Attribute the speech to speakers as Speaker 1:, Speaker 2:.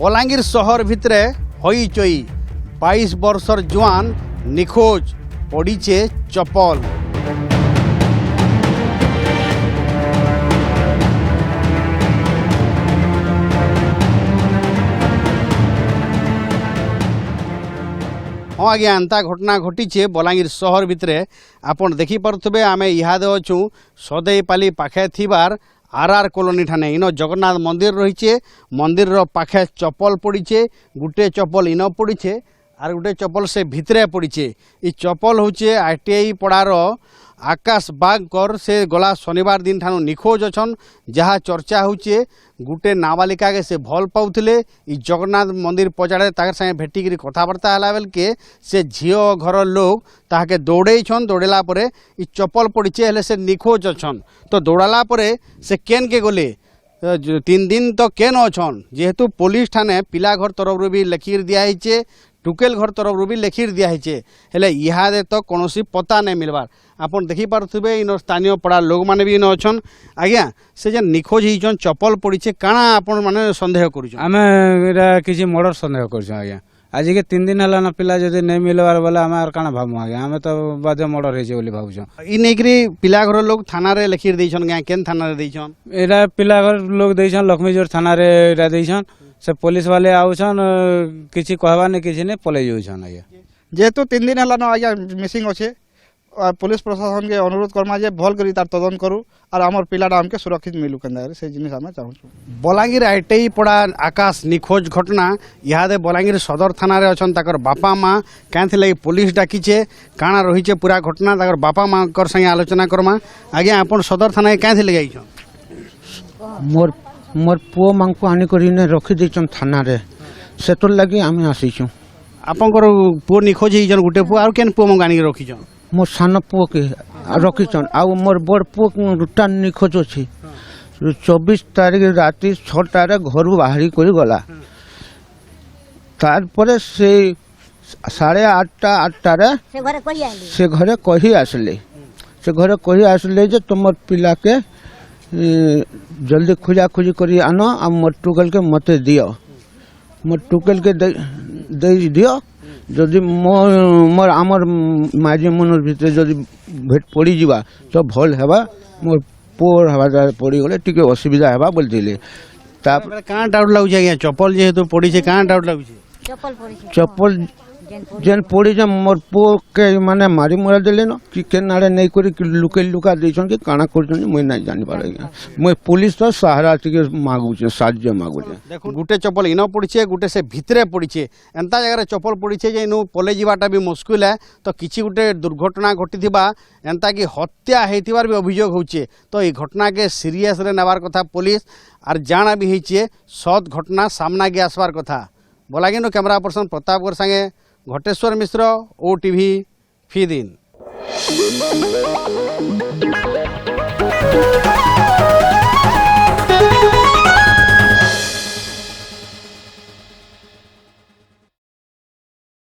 Speaker 1: बलांगीर शहर भितरे हई चई 22 वर्षर जुआन निखोज पड़ीचे चपल। हाँ आज्ञा एंता घटना घटीचे बलांगीर शहर भितरे आपन देखी पारुथबे आमे इहादे अछु सदैपाली पाखे थिबार आर कॉलोनी ठाने इन जगन्नाथ मंदिर रहीचे। मंदिर रो पाखे चप्पल पड़ीचे, गुटे चप्पल इन पड़ीचे आर गुटे चप्पल से भितरे पड़ीचे। ई चप्पल होचे आईटीआई पड़ार आकाश बागकर से गला शनिवार दिन ठानु निखोज अछन। जहाँ चर्चा होचे गुटे नाबालिका के से भल पाउथिले। ई जगन्नाथ मंदिर पचाड़े ताकर संगे भेटिकी कथबार्ता हला बेल के से झियो घर लोग ताके दौड़ेछन। दौड़ेला परे ई चप्पल पड़ीचे हेले से निखोज अछन। तो दौड़ाला परे से केन के गले 3 दिन तो केन अछन जेहेतु पुलिस ठाने पिला घर तरफ भी लिखिर दिया टुकेल घर तरफ भी लिखिर दिया हेले इहादे तो कौन पता नहीं मिलबार। आपन देखी पारुथबे इन स्थानीय पड़ा लोग माने भी इन अछन। आज्ञा से जे निखोज हिचन चप्पल पड़ीचे काना आपन माने संदेह करूछ?
Speaker 2: आमे एरा किछि मर्डर संदेह करूछ। आज्ञा आज के 3 दिन हला ना पिला जदि नहीं मिलबार बोले आमे आर काना भाबु? आज्ञा आमे तो बादे मर्डर हेजे बोली भाबुछ।
Speaker 1: इ नेकरी पिला घर लोग थाना रे लिखिर देछन। गाय केन थाना रे देछन?
Speaker 2: एरा पिला घर लोग देछन लक्ष्मीजोर थाना रे एरा देछन। से पुलिस वाले आउछन किछि कहबा ने किछि ने पले जाउछन। आज्ञा
Speaker 3: जेहेतु 3 दिन हला ना आज्ञा मिसिंग अच्छे पुलिस प्रशासन के अनुरोध करमा जे भल करी तार तदन करू और आमर पिलाटा हमके सुरक्षित मिलू केंदा से जिनिस हम चाहू।
Speaker 1: बलांगीर आईटीआई पड़ा आकाश निखोज घटना इहादे बलांगीर सदर थाना रे अछन। ताकर बापा माँ कैंथि लगी पुलिस डाकीचे काना रहीचे पूरा घटना ताकर बापा माँ कर संगे आलोचना करमा। आज्ञा अपन सदर थाना कैंथि लगी आइछन?
Speaker 4: मोर पुओ मां को आनी करी ने रखी देछन थाना रे सेतोर लगी आमे आसीछु।
Speaker 1: आपनकर पुओ निखोज हिचन गुटे पुओ आर केन पुओ मां आनी रखिछन?
Speaker 4: मोर सान पुओ के रखिछन आ मोर बड़ पुओ रुटा निखोज अछि। 24 तारीख राति 6टा रे घर बाहरी करी गला। तार परे से 8:30 रे से घरे कही आसले जे तुमर पिला के जल्दी खोजा खोजी करी आनो आ मोर टुकल के मते दियो। मोर टुकल के दे दियो जदि मोर आमर माजी मनर भितर जदि भेट पड़ी जीवा तो भल हेबा। मोर पोर हवा पड़ी गले टिके असुविधा हेबा बोल दिले।
Speaker 1: तापर कां डाउट लागु छै? चप्पल जेहेतु पड़ी छै कां डाउट लागु छै?
Speaker 4: चप्पल जेन पड़ी जे मोर पो के माने मारी मुरा देले न कि केन आड़े नहीं करी लुके लुका देछन कि काना करछन मैं नहीं जानि पारे। मैं पुलिस तो सहारा टिके मागु छै साहाय्य मागु छै।
Speaker 1: देखो गुटे चप्पल इन पड़ीचे गुटे से भितरे पड़ीचे एंता जगह चप्पल पड़ीचे जे इनु पले जीवाटा भी मुश्किल है। तो किछि गुटे दुर्घटना घटिथिबा एंता कि हत्या हेतिबार भी अभियोग होचे। तो ई घटना के सीरियस रे नेबार कथा पुलिस आर जाना भी हेचे सत घटना सामना के आसबार कथा। बलांगीर कैमरा पर्सन प्रतापगढ़ संगे घटेश्वर मिश्र, OTV फी दिन।